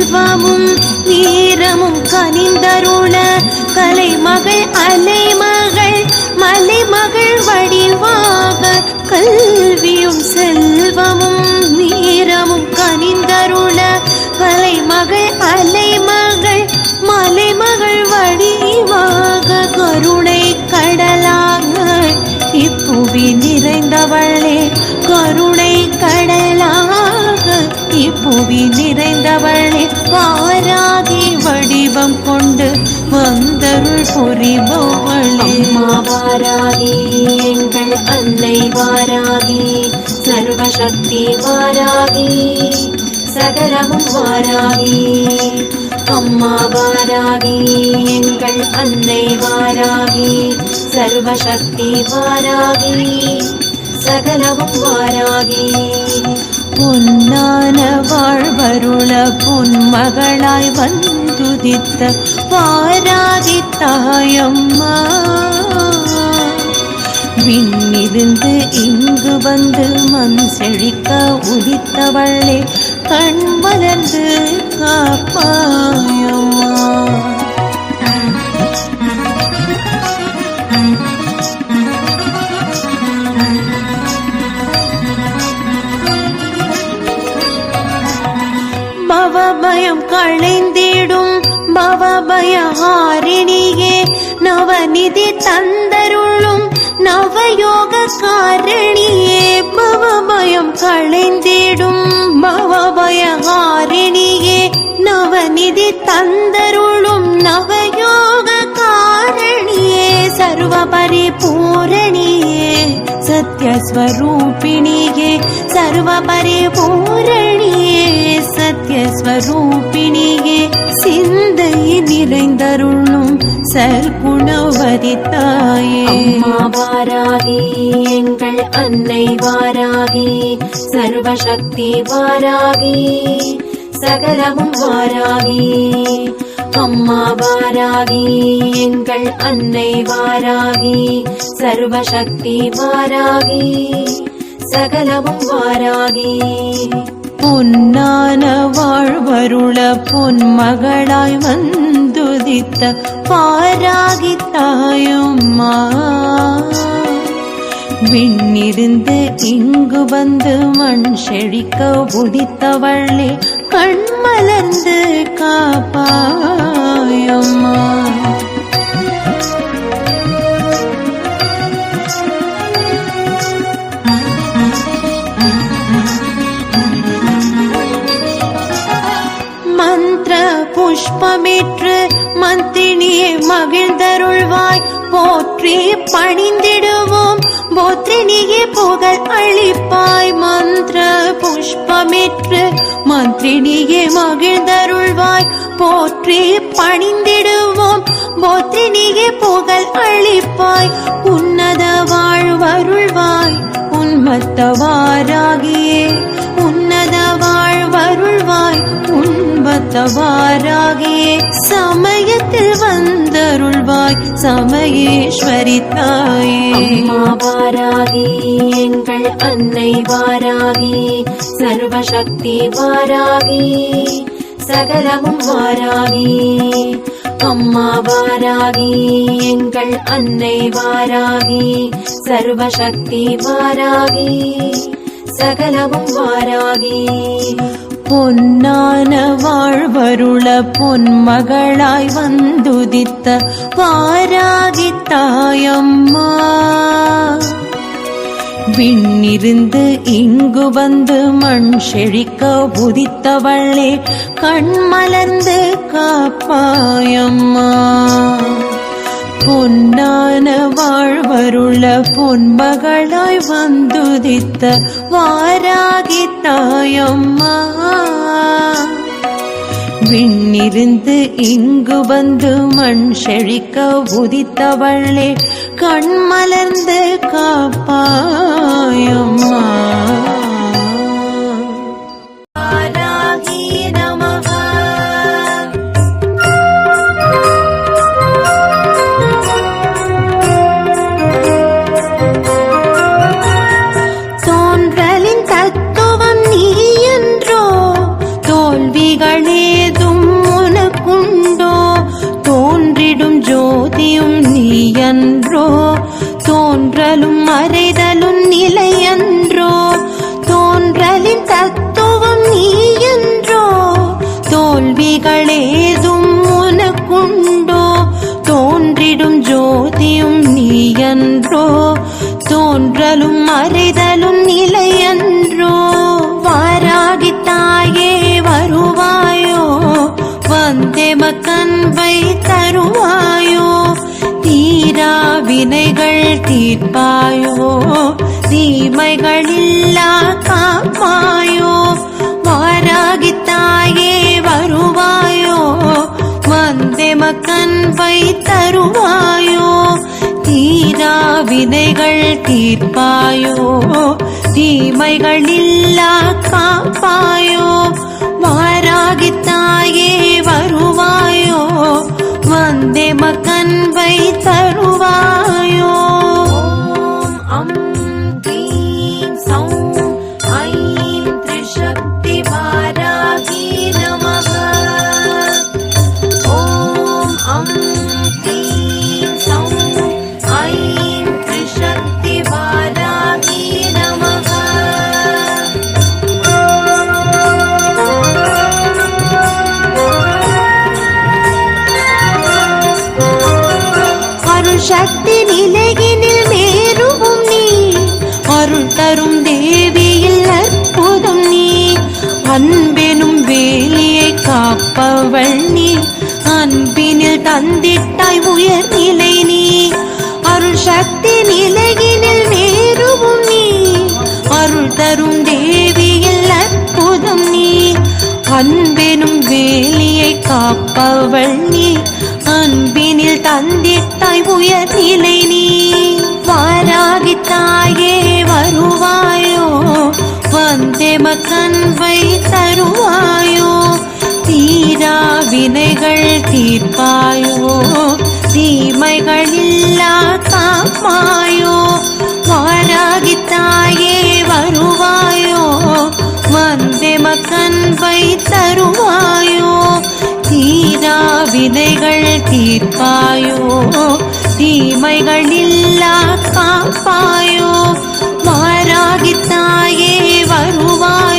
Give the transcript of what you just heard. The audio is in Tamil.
செல்வமும் வீரமும் கனிந்தருள கலைமகள் அலைமகள் மலைமகள் வடிவாக கல்வியும் செல்வமும் வீரமும் கனிந்தருள கலைமகள் அலைமகள் மலைமகள் வடிவாக கருணை கடலாக இப்புவி நிறைந்தவளே கருணை கடலாக இப்புவி நிறைந்தவளே வாராகி வடிவம் கொண்டு வந்தருள் புரிபவளே அம்மா வாராகி எங்கள் அன்னை வாராகி சர்வசக்தி வாராகி சகலமும் வாராகி அம்மா வாராகி எங்கள் அன்னை வாராகி சர்வசக்தி வாராகி சகலமும் வாராகி பொன்னான வாழ்வருள பொன்மகளாய் வந்துதித்த வாராகி தாயம்மா விண்ணிருந்து இங்கு வந்து மண் செழிக்க உதித்தவளே கண் மலர்ந்து காப்பாயம்மா பவபயம் களைந்திடும் பவபயஹாரிணியே நவநிதி தந்தருளும் நவயோக காரணியே பவபயம் களைந்திடும் பவபயஹாரிணியே நவநிதி தந்தருளும் நவயோக காரணியே சர்வ பரிபூரணியே சத்யஸ்வரூபிணியே சர்வ பரிபூரணியே சத்யஸ்வரூபிணியே சிந்தை நிறைந்தருளும் சர்க்குணவதி தாயே அம்மா வாராகி எங்கள் அன்னை வாராகி சர்வசக்தி வாராகி சகலமும் வாராகி அம்மா வாராகி எங்கள் அன்னை வாராகி சர்வசக்தி வாராகி சகலமும் வாராகி பொன்னான வாழ்வருள பொன்மகளாய் வந்துதித்த வாராகி தாயம்மா விண்ணிருந்து இங்கு வந்து மண் செழிக்க உதித்தவளே கண் மலர்ந்து காப்பாயம்மா புஷ்பமேற்று மந்தினியே மகிழ்ந்தருள்வாய் போற்றி பணிந்திடுவோம் போற்றினியே புகழ் அளிப்பாய் மந்திர புஷ்பமேற்று மந்திரினியே மகிழ்ந்தருள்வாய் போற்றி பணிந்திடுவோம் போற்றினியே புகழ் அளிப்பாய் உன்னத வாழ்வருள்வாய் உன்மத்த வாராகியே உன்னத வாழ்வருள்வாய் உன்பத்தவாராகியே சமயத்தில் வந்தருள்வாய் சமயேஸ்வரி தாயே அம்மா வாராகி எங்கள் அன்னை வாராகி சர்வசக்தி வாராகி சகலமும் வாராகி அம்மா வாராகி எங்கள் அன்னை வாராகி சர்வசக்தி வாராகி சகலமும் வாராகி பொன்னான வாழ்வருள பொன்மகளாய் வந்துதித்த வாராகி தாயம்மா விண்ணிருந்து இங்கு வந்து மண் செழிக்க உதித்தவளே கண் மலர்ந்து காப்பாயம்மா பொன்னான வாழ்வருள பொன்மகளாய் வந்துதித்த வாராகி தாயம்மா விண்ணிருந்து இங்கு வந்து மண் செழிக்க உதித்தவளே கண் மலர்ந்து காப்பாயம்மா தோல்விகளேது வினைகள் தீர்ப்பாயோ தீமைகளில்லா காப்பாயோ வாராகித்தாயே வருவாயோ வந்தெமக்கன்பை தருவாயோ தீரா வினைகள் தீர்ப்பாயோ தீமைகளில்லா காப்பாயோ வாராகித்தாயே வருவாயோ வந்தெமக்கன்பை தருவாயோ அம் க்ளீம் சௌம் ஐம் த்ரிசக்தி வாராகி நமः ஓம் அம் க்ளீம் சௌம் ஐம் த்ரிசக்தி வாராகி நமः சக்தி நிலையினில் மேருவும் நீ அருள் தரும் தேவியில் அற்புதம் நீ அன்பெனும் வேலியை காப்பவள் நீ அன்பினில் தந்திட்டாய் உயர்நிலை நீ அருள் சக்தி நிலையினில் மேருவும் நீ அருள் தரும் தேவியில் அற்புதம் நீ அன்பெனும் வேலியை காப்பவள் நீ அன்பினில் தந்திட்டாய் உயர்நிலை நீ வாராகித்தாயே வருவாயோ வந்தெமக்கன்பை தருவாயோ தீரா வினைகள் தீர்ப்பாயோ தீமைகளில்லா காப்பாயோ வாராகித்தாயே வருவாயோ வந்தெமக்கன்பை தருவாயோ தீரா வினைகள் தீர்ப்பாயோ தீமைகளில்லா காப்பாயோ வாராகித்தாயே வருவாயோ